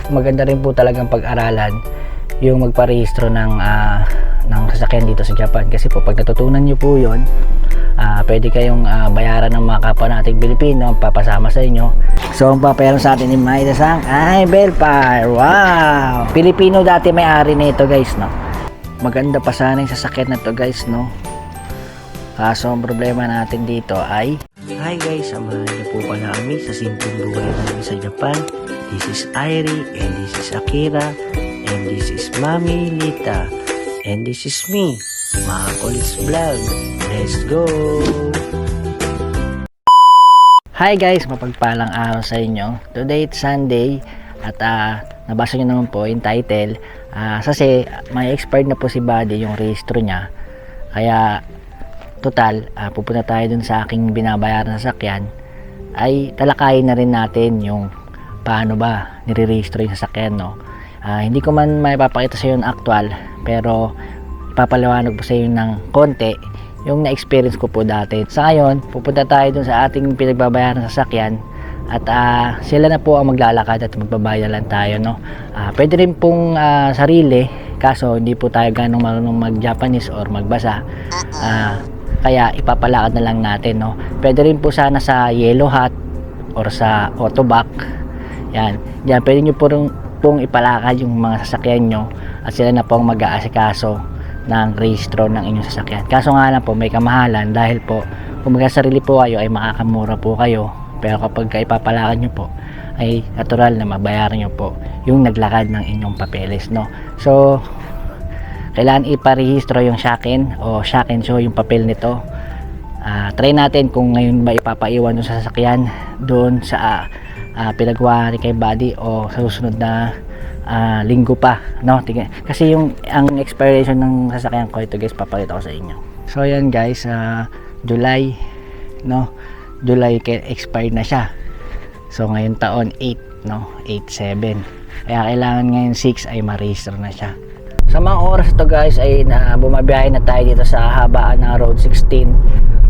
maganda rin po talagang pag-aralan yung magparehistro ng sasakyan dito sa Japan, kasi po pag natutunan nyo po yun, pwede kayong bayaran ng mga kapwa nating Pilipino papasama sa inyo. So ang papayaran sa atin ni Maida-san ay Belfire. Wow, Pilipino dati may-ari na ito guys, no? Maganda pa sana yung sasakyan na to guys, no? Kaso ang problema natin dito ay, hi guys, samahan niyo po pala kami sa simpleng buhay namin sa Japan. This is Airi, and this is Akira, and this is Mami Lita, and this is me, Makolis Vlog. Let's go! Hi guys, mapagpalang araw sa inyo. Today it's Sunday at nabasa nyo naman po yung title. Kasi may expired na po si Buddy yung rehistro niya. Kaya total, pupunta tayo dun sa aking binabayaran na sasakyan. Ay talakayin na rin natin yung paano ba nire-rehistro yung sasakyan, no? Hindi ko man maipapakita sa iyo yung actual, pero ipapaliwanag po sa iyo ng konti yung na-experience ko po dati. Sa ngayon, pupunta tayo dun sa ating pinagbabayaran na sasakyan at sila na po ang maglalakad at magbabayad lang tayo, no? Pwede rin pong sarili, kaso hindi po tayo ganong marunong mag-Japanese or magbasa. Kaya ipapalakad na lang natin, no? Pwede rin po sana sa yellow hat or sa autoback. Yan, diyan pwede nyo pong ipalakad yung mga sasakyan nyo at sila na po ang mag-aasikaso ng rehistro ng inyong sasakyan. Kaso nga lang po may kamahalan, dahil po kung magkasarili po kayo ay makakamura po kayo, pero kapag ipapalakad nyo po ay natural na mabayaran nyo po yung naglakad ng inyong papeles, no? So kailangan iparehistro yung shaken o shaken show yung papel nito. Try natin kung ngayon ba ipapaiwan yung sasakyan doon sa pinagawa ni kay Buddy o sa susunod na linggo pa, no? Kasi ang expiration ng sasakyan ko, ito guys, papakita ko sa inyo. So yan guys, July, no? July expired na siya. So ngayon taon 8, no? 8/7. Kaya kailangan ngayon 6 ay ma-register na siya. Sa mga oras to guys ay bumabiyahe na tayo dito sa habaan ng Road 16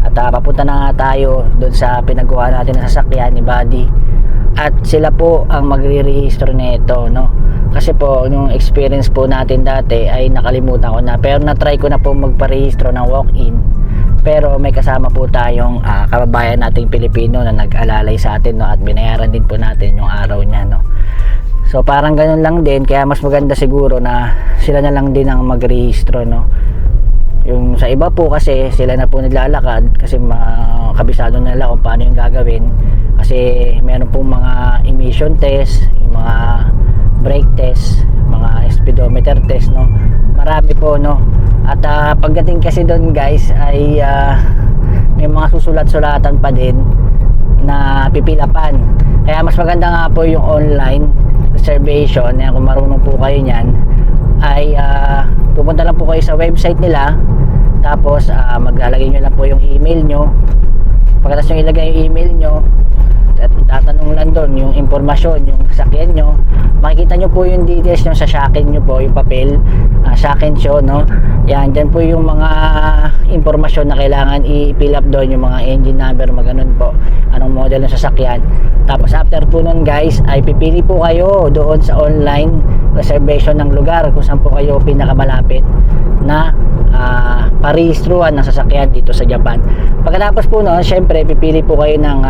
at papunta na nga tayo doon sa pinagawa natin ng sasakyan ni Buddy. At sila po ang magre-register nito, no? Kasi po yung experience po natin dati ay nakalimutan ko na, pero na-try ko na po magpa-rehistro ng walk-in. Pero may kasama po tayong kababayan nating Pilipino na nag-alalay sa atin, no? At binayaran din po natin yung araw niya, no? So parang ganun lang din, kaya mas maganda siguro na sila na lang din ang mag-rehistro, no? Yung sa iba po kasi sila na po naglalakad kasi kabisado nila kung paano yung gagawin, kasi meron pong mga emission test, yung mga brake test, mga speedometer test, no? Marami po, no? At pagdating kasi doon guys ay may mga susulat-sulatan pa din na pipilapan. Kaya mas maganda nga po yung online reservation. Kung marunong po kayo niyan ay pupunta lang po kayo sa website nila, tapos maglalagay nyo lang po yung email nyo. Pagkatapos nyo ilagay yung email nyo at itatanong lang doon yung impormasyon, yung sasakyan nyo, makikita nyo po yung details nyo sa shaken nyo po, yung papel, shaken show, no? Yan, dyan po yung mga impormasyon na kailangan i-fill up doon, yung mga engine number, maganon po, anong model ng sasakyan. Tapos after po nun guys ay pipili po kayo doon sa online reservation ng lugar kung saan po kayo pinakamalapit na parehistruhan ng sasakyan dito sa Japan. Pagkatapos po nun, syempre pipili po kayo ng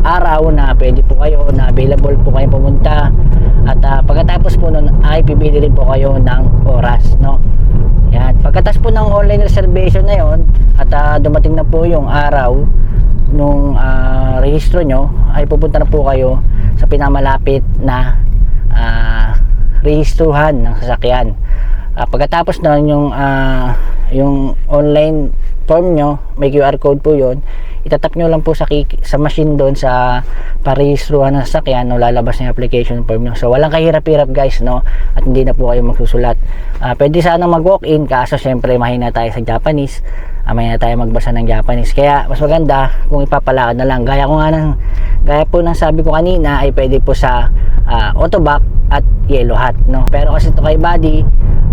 araw na pwede po kayo, na available po kayo pumunta. At pagkatapos po nun ay pipili rin po kayo ng oras, no? Yan. Pagkatapos po ng online reservation na yon at dumating na po yung araw nung rehistro nyo, ay pupunta na po kayo sa pinamalapit na rehistruhan ng sasakyan. Pagkatapos nun yung online form nyo, may QR code po yon, itatap nyo lang po sa machine doon sa parehistruhan ng sasakyan, no, lalabas na yung application form nyo. So walang kahirap-hirap guys, no, at hindi na po kayo magsusulat. Pwede sana mag walk-in, kaso syempre mahina tayo sa Japanese, mahina tayo magbasa ng Japanese, kaya mas maganda kung ipapalakad na lang. Gaya po ng sabi ko kanina, ay pwede po sa autoback at yellow hat, no. Pero kasi ito kay Buddy,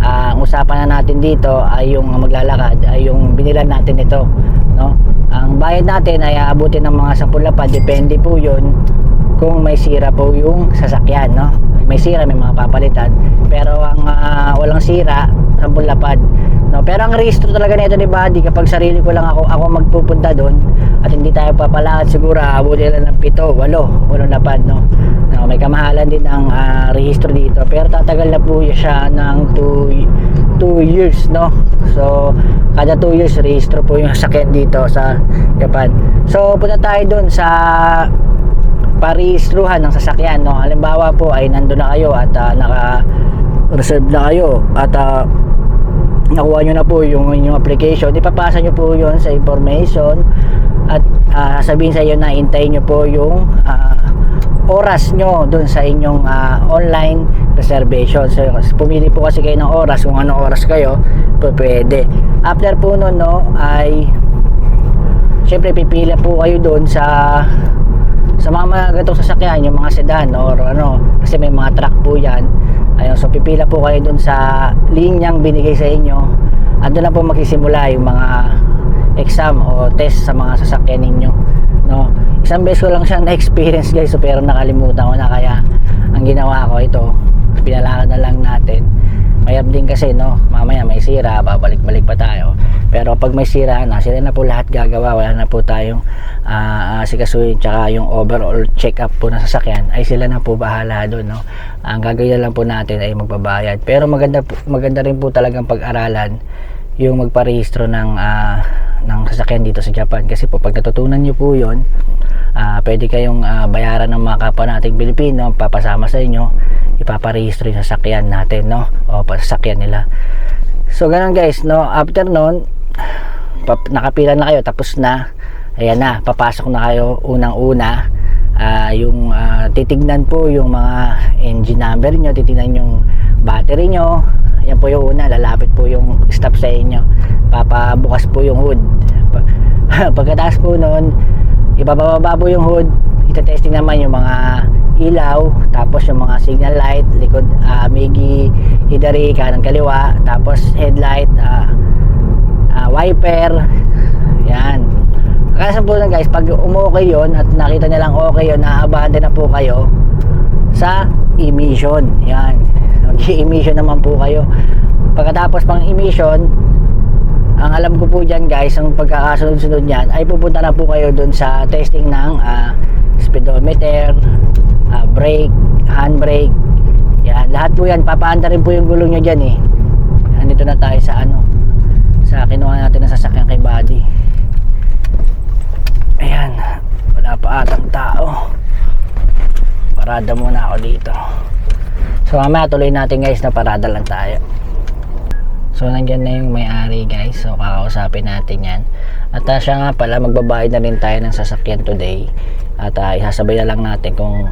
ang usapan na natin dito ay yung maglalakad, ay yung binilan natin ito, no. Ang bayad natin ay aabutin ng mga 10 lapad, depende po yun kung may sira po yung sasakyan, no? May sira, may mga papalitan, pero ang walang sira, 10 lapad, no? Pero ang rehistro talaga nito ni Buddy, kapag sarili ko lang ako magpupunta doon at hindi tayo papalakad, siguro aabutin lang ng 7, 8 lapad, no? No, may kamahalan din ang rehistro dito, pero tatagal na po siya ng 2 years, no? So kada 2 years rehistro po yung sasakyan dito sa Japan. So punta tayo doon sa parihistruhan ng sasakyan, no? Halimbawa po ay nandun na kayo at naka-reserve na kayo at nakuha nyo na po yung inyong application, ipapasa nyo po yun sa information at sabihin sa iyo na hintayin nyo po yung oras nyo dun sa inyong online reservation. So pumili po kasi kayo ng oras, kung anong oras kayo pwede. After po nun, no, ay syempre pipila po kayo dun sa mga ganitong sasakyan, yung mga sedan or ano, kasi may mga truck po yan. Ayun, so pipila po kayo dun sa linyang binigay sa inyo at doon na po magsisimula yung mga exam o test sa mga sasakyan ninyo, no? Isang beses ko lang siya na-experience guys, so, pero nakalimutan ko na, kaya ang ginawa ko ito, pinalakad na lang natin. Mayroon din kasi, no, mamaya may sira, babalik-balik pa tayo. Pero pag may sira na, sila na po lahat gagawa, wala na po tayong sikasuhin, tsaka yung overall check up po na sasakyan ay sila na po bahala doon, no? Ang gagawin lang po natin ay magbabayad. Pero maganda rin po talagang pag-aralan yung magparehistro ng sasakyan dito sa Japan, kasi po pag natutunan nyo po yun, pwede kayong bayaran ng mga kapwa nating Pilipino, papasama sa inyo, ipaparehistro yung sasakyan natin, no? O sasakyan nila. So ganun guys, no? After nun, nakapila na kayo, tapos na, ayan na, papasok na kayo unang-una. Yung titignan po yung mga engine number nyo, titignan yung battery nyo. Yan po yung una, lalapit po yung stop sa inyo, papabukas po yung hood. Pagkatapos po nun, ibababa po yung hood, itetesting naman yung mga ilaw, tapos yung mga signal light, likod, migi, hidari, kanan kaliwa, tapos headlight, wiper, yan. Kasi po guys, pag umokay yon at nakita nilang okay yun, naabante na po kayo sa emission, yan. Mag-emission naman po kayo. Pagkatapos pang emission, ang alam ko po dyan guys, ang pagkakasunod-sunod nyan ay pupunta na po kayo dun sa testing ng speedometer, brake, handbrake, yan, lahat po yan. Papaanda rin po yung gulong nyo dyan eh. Andito na tayo sa sa kinuha natin na sasakyan kay Buddy. Ayan, wala pa atang tao, parada muna ako dito. So mamaya tuloy natin guys, na parada lang tayo. So nandyan na yung may-ari guys, so kakausapin natin yan. At siya nga pala, magbabayad na rin tayo ng sasakyan today. At isasabay na lang natin kung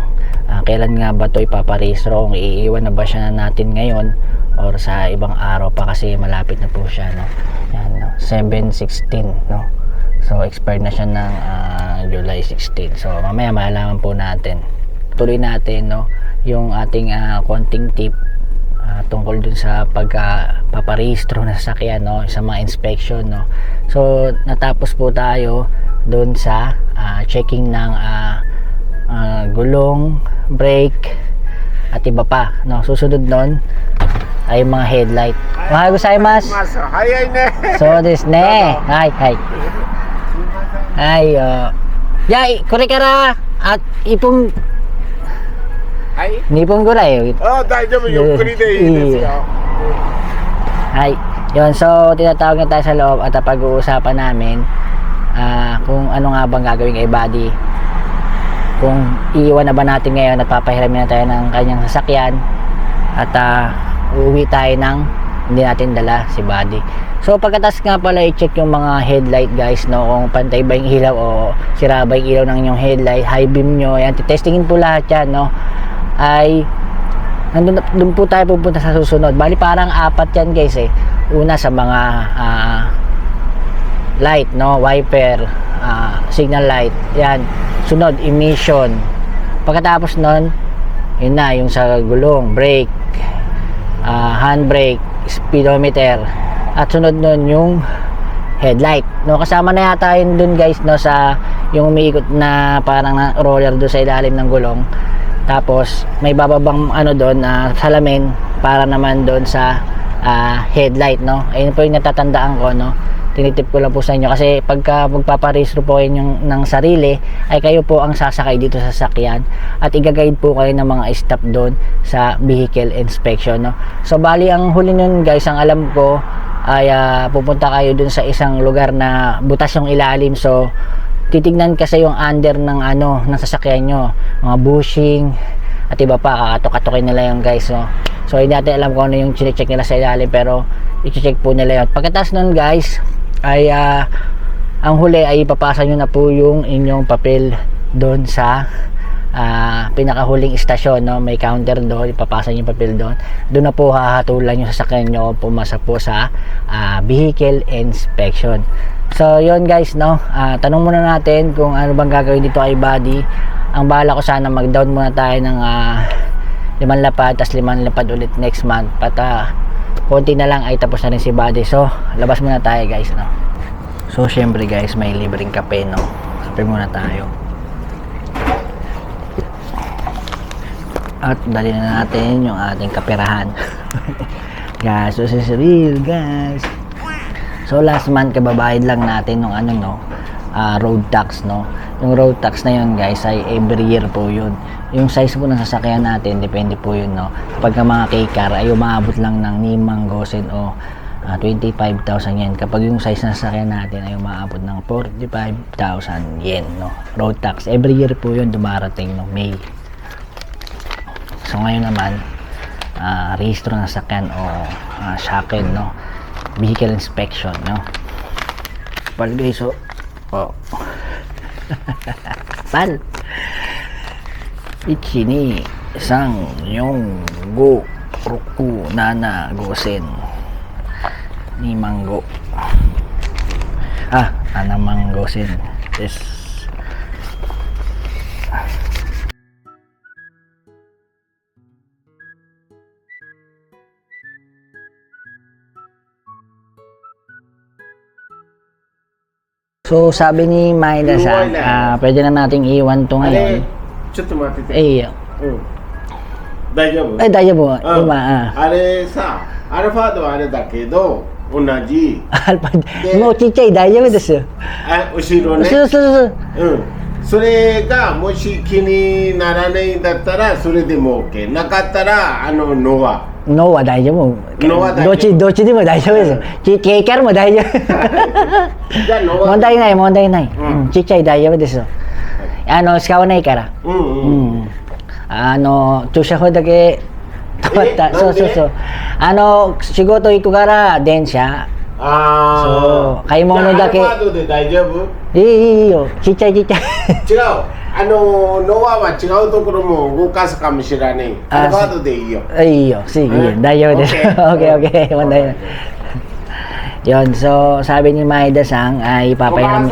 kailan nga ba ito ipaparehistro, kung iiwan na ba siya na natin ngayon or sa ibang araw pa, kasi malapit na po siya, no? Yan, no? 7/16, no? So expired na siya ng July 16. So mamaya malalaman po natin. Tuloy natin, no, yung ating konting tip tungkol dun sa pagpaparehistro na sasakyan, no, sa mga inspection, no. So natapos po tayo dun sa checking ng gulong, brake at iba pa, no. Susunod nun ay mga headlight. Mahal gozaimasu. So this ne. Hi. Ya, kore kara at ipong Nippon guray. Daijoubu, yukkuri de ii desu yo. Hi. Yun, so tinatawag na tayo sa loob at pag-uusapan namin kung ano nga bang gagawin kay Buddy. Kung iiwan na ba natin ngayon at papahiramin na tayo ng kanyang sasakyan at uuwi tayo ng hindi natin dala si Buddy. So pagkatas nga pala i-check yung mga headlight guys, no, kung pantay ba yung ilaw o sira ba yung ilaw ng inyong headlight, high beam nyo, yan, titestingin po lahat yan, no. Ay doon po tayo pupunta sa susunod. Bali parang 4 yan guys eh. Una sa mga light, no, wiper, signal light, yan. Sunod emission. Pagkatapos nun, yun na yung sa gulong, brake, handbrake, speedometer, at sunod nun yung headlight, no. Kasama na yata yun dun guys, no, sa yung umiikot na parang na roller doon sa ilalim ng gulong. Tapos may bababang ano doon, salamin para naman doon sa headlight, no. Ayun po yung natatandaan ko, no. Tinitip ko lang po sa inyo kasi pagka magpaparehistro po kayo ng sarili ay kayo po ang sasakay dito sa sasakyan at i-guide po kayo ng mga stop doon sa vehicle inspection, no. So bali ang huli nun guys, ang alam ko ay pupunta kayo dun sa isang lugar na butas yung ilalim, so titignan kasi yung under ng ng sasakyan nyo, mga bushing at iba pa, kakatok-katokin nila yung guys, no. So hindi natin alam kung ano yung chinecheck nila sa ilalim, pero i-check po nila yun. Pagkatapos nun guys ay ang huli ay ipapasa nyo na po yung inyong papel doon sa pinakahuling istasyon, no. May counter doon, ipapasa nyo yung papel doon. Doon na po hahatulan yung sasakyan nyo pumasa po sa vehicle inspection. So yun guys, no. Tanong muna natin kung ano bang gagawin dito kay Buddy. Ang bala ko sana mag down muna tayo ng 5 lapad, tas 5 lapad ulit next month, pata konti na lang ay tapos na rin si Buddy. So labas muna tayo guys, no. So syempre guys, may libreng kape, no. Kape muna tayo at dali na natin yung ating kaperahan. Guys, so this is real guys. So last month kababayad lang natin ng road tax, no. Yung road tax na yun guys ay every year po yun. Yung size po ng sasakyan natin depende po yun, no. Kapag mga K-car ay umaabot lang ng 5,000 o 25,000 yen. Kapag yung size ng sasakyan natin ay umaabot ng 45,000 yen, no. Road tax every year po yun dumarating, no, May. So ngayon naman rehistro ng sasakyan o shaken, no, vehicle inspection, no. Pal guys, so pal ichi ni sang yung go roku nana gosen ni manggo anamang gosen yes. So sabi ni Maida sa pwede na nating iwan to ngayon. ちょっと待ってて。 Eh, 大丈夫？ ay tayo po. あれさ、アルファードはあれだけど、同じ。 Alpha. Mo chichay, dayo desu. 後ろね。そうそうそう。それがもし気にならないんだったらそれでも OK。なかったらノア。 No は大丈夫。 No は大丈夫。どっちでも大丈夫です。ケーキャルも大丈夫。じゃあノア。問題ない問題ない。ちっちゃい大丈夫ですよ。使わないから。駐車場だけ止まった。そうそうそう。仕事行くから電車。そう。買い物だけ。アルファードで大丈夫？いいよ。ちっちゃい。違う。ノアは違うところも動かすかもしれない。アルファードでいいよ。いいよ。sige. 大丈夫です。Okay. 問題ない。Yun, so sabi ni Maida Sang ay papahiram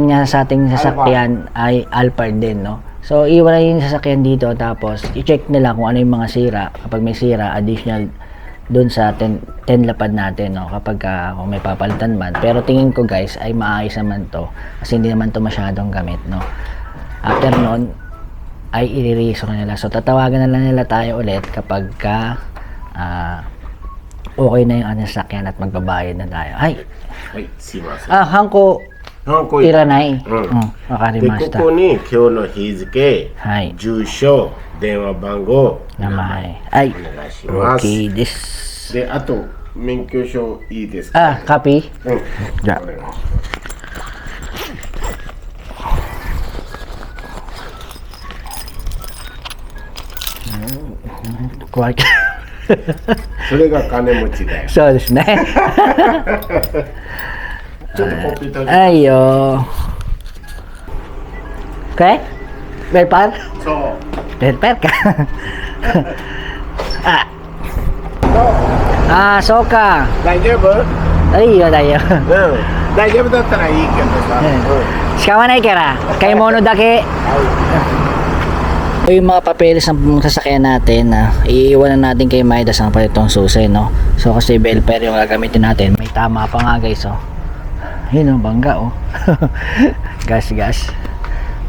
niya sa ating sasakyan ay Alphard din, no. So iwan na yung sasakyan dito, tapos i-check nila kung ano yung mga sira. Kapag may sira, additional dun sa 10 lapad natin, no, kapag kung may papalitan man. Pero tingin ko guys ay maayos naman to kasi hindi naman to masyadong gamit, no. After nun ay i-register nila, so tatawagan na lang nila tayo ulit kapag okay na yung sasakyan at magbabayad na tayo. Ay, すいません。hanko いらない。わかりで、ました。ここに今日の日付、はい。住所、電話番号、名前。はい。お願いします。 OK です。で、あと免許証いいですか？ copy? じゃあ。怖い。それが金持ちだよ。そうですね。ちょっとコピー取り。はいよ。Okay? Belpar? そう。Belpar ka?そうか。大丈夫？いいよ、大丈夫。大丈夫だったらいいけどさ。使わないから、買い物だけ。yung mga papeles ng sasakyan natin iiwan na natin kay Maida Sang pala itong susi, no. So kasi belper yung gagamitin natin, may tama pa nga guys, oh. Yun, bangga, oh. Gas.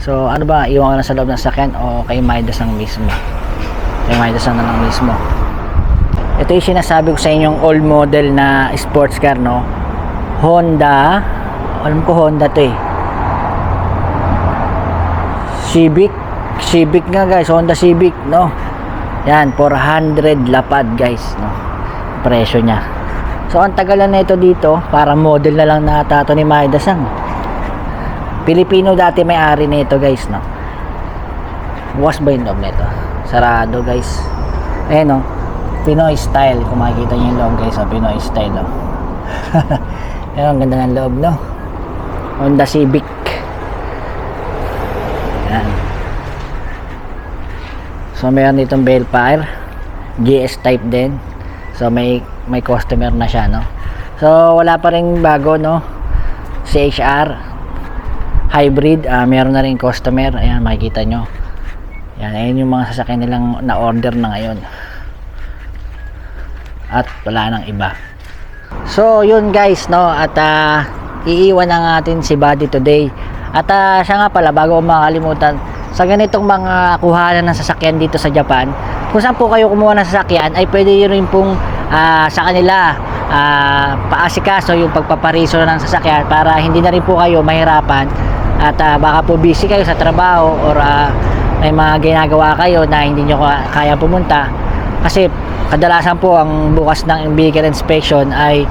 So, ano ba, iwan ka na sa loob ng sakyan o kay Midas ang mismo? Kay Midas na lang mismo. Ito yung sinasabi ko sa inyong old model na sports car, no? Honda, alam ko Honda to eh. Civic nga guys, Honda Civic, no? Yan, 400 lapad guys, no? Presyo niya. So, ang tagalan na ito dito, para model na lang na tato ni Midas ang. Pilipino dati may-ari na ito guys, no? Bukas ba yung loob nito? Sarado guys. Ayan, no? Pinoy style. Kung makikita nyo yung loob guys, Pinoy style, no? Ayan, ang ganda ng loob, no? Honda Civic. Ayan. So, meron ditong Bellfire. GS type din. So, may customer na siya, no? So, wala pa rin bago, no? CHR hybrid, meron na rin customer. Ayan, makikita nyo. Ayan yung mga sasakyan nilang na-order na ngayon. At wala nang iba. So, yun guys, no? At iiwan na natin si Buddy today. At siya nga pala, bago ko makalimutan, sa ganitong mga kuhanan ng sasakyan dito sa Japan, kung saan po kayo kumuha ng sasakyan, ay pwede rin pong sa kanila paasikaso yung pagpapariso ng sasakyan para hindi na rin po kayo mahirapan at baka po busy kayo sa trabaho or may mga ginagawa kayo na hindi nyo kaya pumunta, kasi kadalasan po ang bukas ng vehicle inspection ay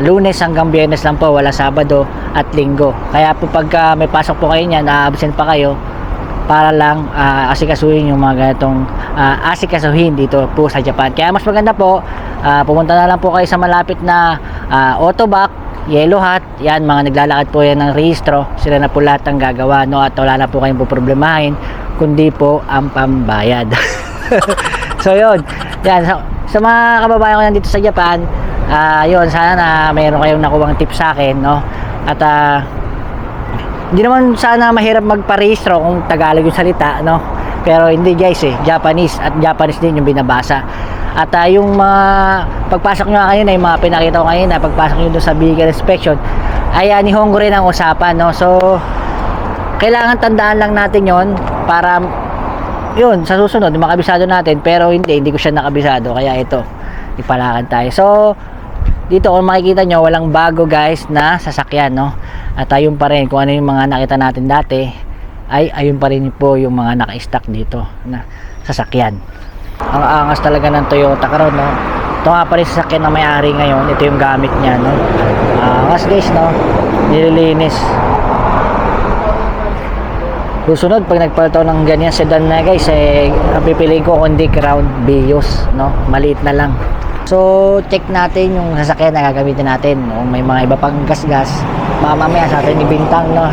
Lunes hanggang Biyernes lang po, wala Sabado at Linggo. Kaya po pagka may pasok po kayo niyan, absent pa kayo para lang asikasuhin yung mga ganitong asikasuhin dito po sa Japan. Kaya mas maganda po, pumunta na lang po kayo sa malapit na Autobac, Yellow Hat. Yan, mga naglalakad po yan ng rehistro. Sila na po lahat ang gagawa, no? At wala na po kayong poproblemahin, kundi po ang pambayad. So yun, yan, sa mga kababayan ko nandito sa Japan, yun, sana na mayroon kayong nakuwang tip sa akin, no? At hindi naman sana mahirap magparehistro kung Tagalog yung salita, no? Pero hindi guys, Japanese, at Japanese din yung binabasa. At yung mga pagpasok nyo kayo na yung mga pinakita ko ngayon na pagpasok nyo doon sa vehicle inspection ay Nihongo rin ang usapan, no? So kailangan tandaan lang natin yon para yun, sa susunod makabisado natin. Pero hindi ko siya nakabisado, kaya ito, ipalakad tayo. So dito kung makikita nyo, walang bago guys na sasakyan, no? At ayun pa rin, kung ano yung mga nakita natin dati, ay ayun pa rin po yung mga naka-stock dito na sasakyan. Ang angas talaga ng Toyota Crown, no? Ito nga pa rin sasakyan na may-ari ngayon. Ito yung gamit niya, no? Angas guys, no? Nililinis. Susunod, pag nagpalto ng ganyan sedan na guys, ang pipiliin ko kundi Crown Vios, no? Maliit na lang. So, check natin yung sasakyan na gagamitin natin. Kung may mga iba pang gas-gas, mamaya sa atin ibintang, no?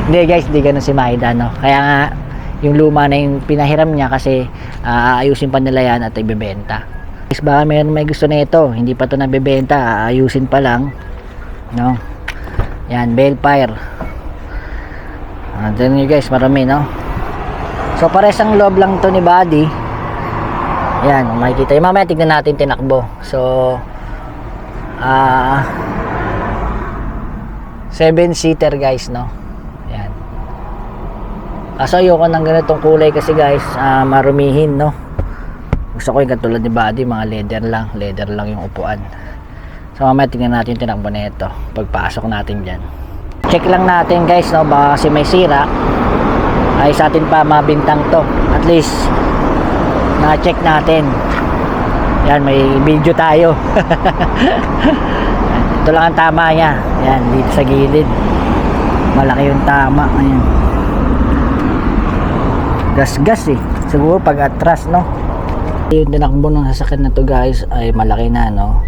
Hindi guys, hindi ganun si Maida, no? Kaya nga, yung luma na yung pinahiram niya kasi aayusin pa nila yan at ibebenta. Guys, baka may gusto na ito, hindi pa ito nabebenta, aayusin pa lang, no? Yan, Bellfire. Dyan nyo guys, marami, no? So, pares ang loob lang to ni Buddy. Yan, kung makikita yung mamaya, tignan natin tinakbo. So 7-seater guys, no? Yan. Kaso ayoko ng ganitong kulay kasi guys, marumihin, no? Gusto ko yung katulad ni Buddy, mga leather lang yung upuan. So mamaya tignan natin yung tinakbo na ito pagpasok natin dyan. Check lang natin guys, no? Baka kasi may sira, ay sa atin pa mabintang to. At least na-check natin. Yan, may video tayo. Ito lang ang tama niya. Yan, dito sa gilid. Malaki yung tama. Ayan. Gas-gas siguro pag atras, no? Yung tinakbo ng sasakyan na to guys ay malaki na, no?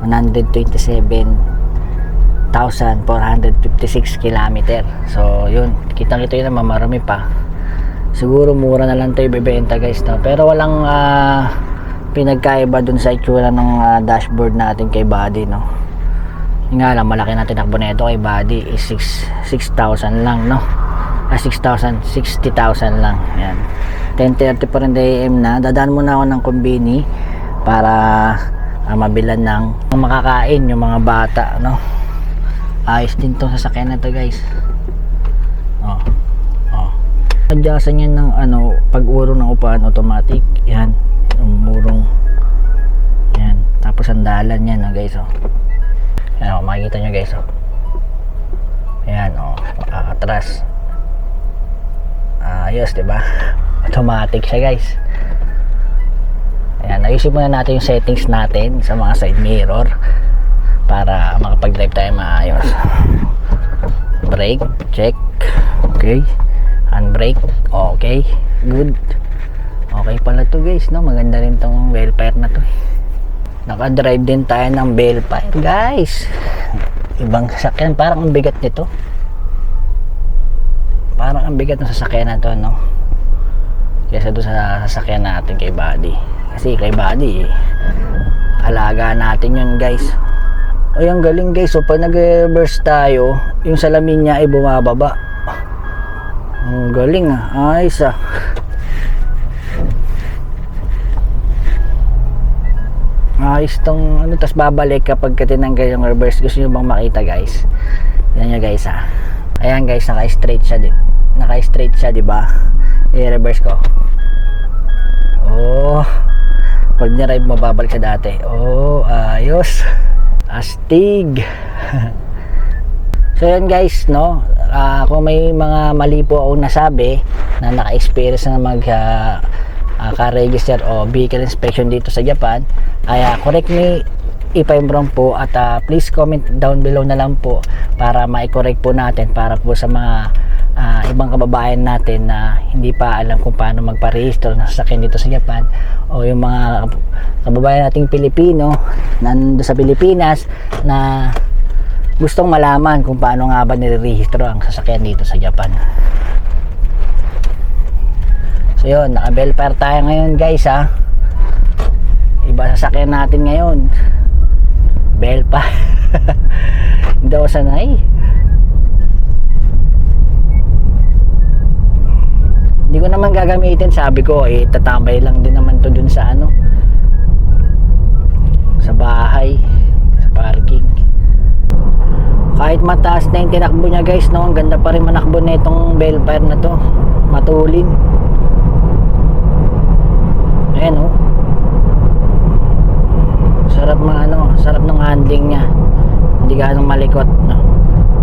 127,456 kilometer. So yun, kitang-kita yun naman, marami pa. Siguro mura na lang ito ibebenta guys, no? Pero walang pinagkaiba dun sa itsura ng dashboard natin kay Buddy, no? Yung nga lang, malaki na tinakbo na ito kay Buddy is 6,000 lang, no? 6,000, 60,000 lang. Yan, 10:30 pa rin AM na. Dadaan muna ako ng kombini para mabilan ng makakain yung mga bata, no. Ayos din tong sasakyan na to, guys. Adjustan yan ng pag-urong ng upuan, automatic. Yan, yung urong. Yan, tapos sandalan yan, guys. Yan, makikita nyo, guys. Ayan, atras. Ayos, diba? Automatic siya, guys. Ayan, ayusin muna natin yung settings natin sa mga side mirror para makapag-drive tayo maayos. Brake, check. Okay. Handbrake, okay. Good. Okay pala to, guys, no? Maganda rin tong Belfire na to. Naka-drive din tayo ng Belfire, guys. Ibang sasakyan, parang ang bigat nito. Parang ang bigat ng sasakyan na to, no? Kaysa doon sa sasakyan natin kay Buddy. Kasi kay Buddy, alaga natin yun, guys. Ay, ang galing, guys. So, pag nag-reverse tayo, yung salamin niya ay bumababa. Ang galing, ayos, ayos tong tas babalik kapag tinanggal yung reverse. Gusto nyo bang makita, guys? Yan nyo, guys, ayan, guys, naka-straight siya, diba? I-reverse ko. Pag ni-drive mo, babalik sa dati. Ayos, astig. So yan, guys, no, kung may mga mali po akong nasabi na naka-experience na ka-register o vehicle inspection dito sa Japan, ay correct me if I'm wrong po, at please comment down below na lang po para ma-correct po natin, para po sa mga ibang kababayan natin na hindi pa alam kung paano magpa-register ng sasakyan dito sa Japan, o yung mga kababayan nating Pilipino nandito sa Pilipinas na gustong malaman kung paano nga ba nire-rehistro ang sasakyan dito sa Japan. So yun, naka-Belfire tayo ngayon, guys, iba sasakyan natin ngayon, Belfire. Hindi ako sanay. Hindi ko naman gagamitin, sabi ko tatambay lang din naman to dun sa sa bahay, sa parking. Kahit mataas na yung tinakbo niya, guys, no, ang ganda pa rin manakbo na itong Belfire na to, matulin. Ayan, sarap ng handling niya, hindi ganong malikot, no.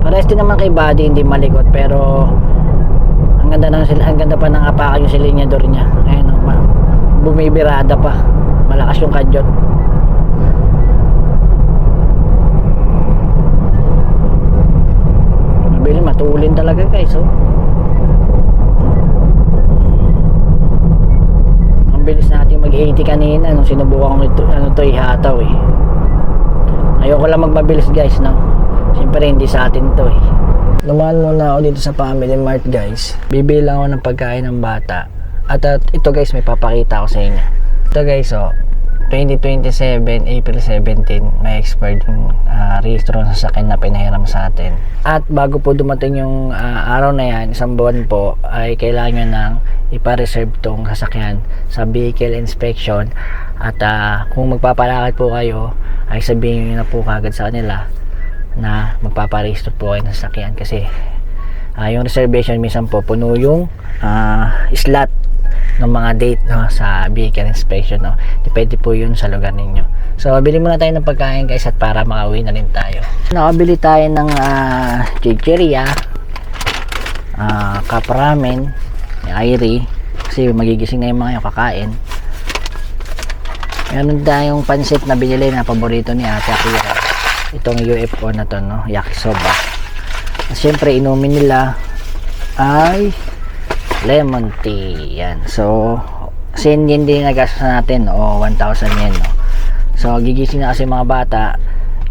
Parehas din naman kay Buddy, hindi malikot, pero ang ganda pa ng apakan yung silinyador niya. Ayan, bumibirada pa, malakas yung kadyot. Matulin talaga, guys, ang bilis natin mag-80 kanina nung sinubukan ko ihataw, ayoko lang magmabilis, guys, no. Siyempre hindi sa atin to, Lumaan muna ako dito sa Family Mart, guys. Bibili lang ako ng pagkain ng bata. At ito, guys, may papakita ko sa inyo. Ito, guys, 2027, April 17, may expired yung rehistro ng sasakyan na pinahiram sa atin. At bago po dumating yung araw na yan, isang buwan po, ay kailangan nyo nang ipa-reserve tong sasakyan sa vehicle inspection. At kung magpapalakad po kayo, ay sabihin nyo na po kagad sa kanila na magpaparehistro po kayo ng sasakyan. Kasi yung reservation, minsan po puno yung slot ng mga date, no, sa vehicle inspection, no. Depende po yun sa lugar ninyo. So bili muna tayo ng pagkain, guys, at para makauwi na rin tayo. Nakabili tayo ng chicheria, cup ramen, airi, kasi magigising na yung mga yung kakain. Meron tayong pansit na binili na paborito ni Ate Akira, itong UFO na to, no, yakisoba. At syempre inumin nila ay lemon tea, yan. So 1,000 yen din nagastos natin, 1,000 yen, no. So gigising na kasi mga bata,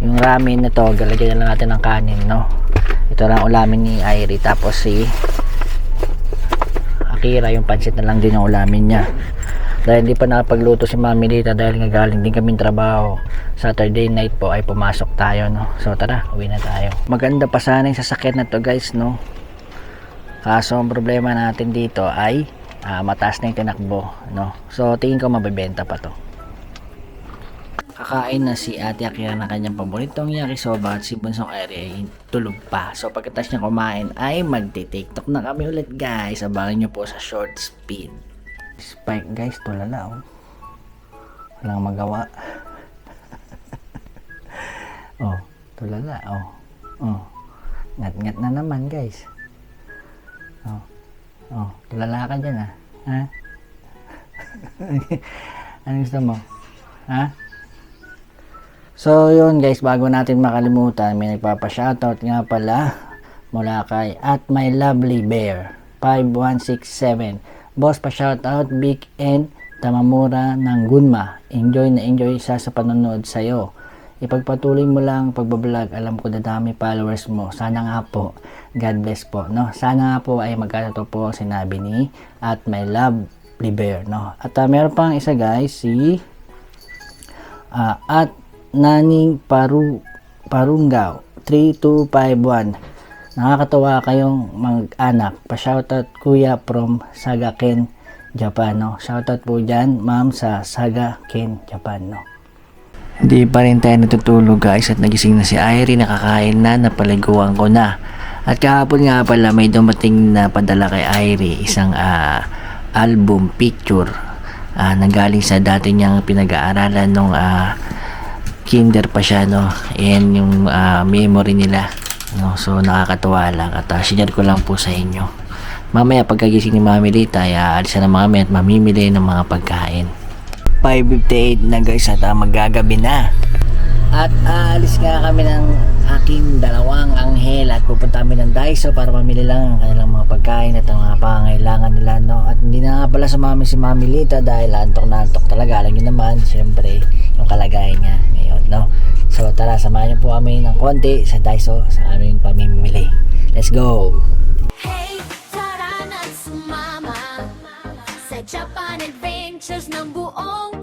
yung ramen na to, galagyan na lang natin ng kanin, no. Ito lang ulamin ni Airi, tapos si Akira, yung pansit na lang din yung ulamin niya. Dahil hindi pa nakapagluto si Mami dito, dahil nga galing din kaming trabaho. Saturday night po ay pumasok tayo, no. So tara, uwi na tayo. Maganda pa sana yung sasakyan na to, guys, no. Kaso ang problema natin dito ay mataas na yung tinakbo, no. So tingin ko mabebenta pa to. kakain na si Ate Akira ng kanyang paboritong yakisoba at si Bunsong Eri ay tulog pa. So pagkatapos niya kumain ay magti-tiktok na kami ulit guys. Abangan nyo po sa short speed. Spike guys, tulala oh. Walang magawa. Oh, tulala oh. Oh. Ngat-ngat na naman guys. Oh. Oh, tulala ka dyan ah. Ha? Ano gusto mo? Ha? So yun guys, bago natin makalimutan, may nagpapa-shoutout nga pala mula kay at my lovely bear 5167. Boss, pa-shoutout Big N Tamamura ng Gunma. Enjoy na enjoy sa panonood sa'yo. Ipagpatuloy mo lang pagbablog. Alam ko na dami followers mo. Sana nga po. God bless po. No? Sana nga po ay magkatato po ang sinabi ni at my lovely bear. No? At meron pang isa guys, si at Naning Parungaw 3251. Nakakatawa kayong mag-anak. Pa-shoutout kuya from Sagaken, Japan. No? Shoutout po dyan, ma'am sa Sagaken, Japan. No? Hindi pa rin tayo natutulog guys at nagising na si Irene, nakakain na, napaliguan ko na. At kahapon nga pala may dumating na padala kay Irene, isang album picture nanggaling sa dati niyang pinag-aaralan nung kinder pa siya, no? Ayan yung memory nila, no? So nakakatuwa lang at share ko lang po sa inyo. Mamaya pagkagising ni Mami Lita ay aalisan ng mga at mamimili ng mga pagkain. 5:58 na guys at magagabi na. At aalis nga kami ng aking dalawang anghel at pupunta kami ng Daiso para mamili lang ang kanilang mga pagkain at ang mga pangangailangan nila, no? At hindi na nga pala sumami si Mami Lita dahil antok na antok talaga. Alam nyo naman, syempre, yung kalagayan niya ngayon, no? So tara, samahan niyo po kami ng konti sa Daiso sa aming pamimili. Let's go! Hey, tara na sumama sa Japan Adventures ng buong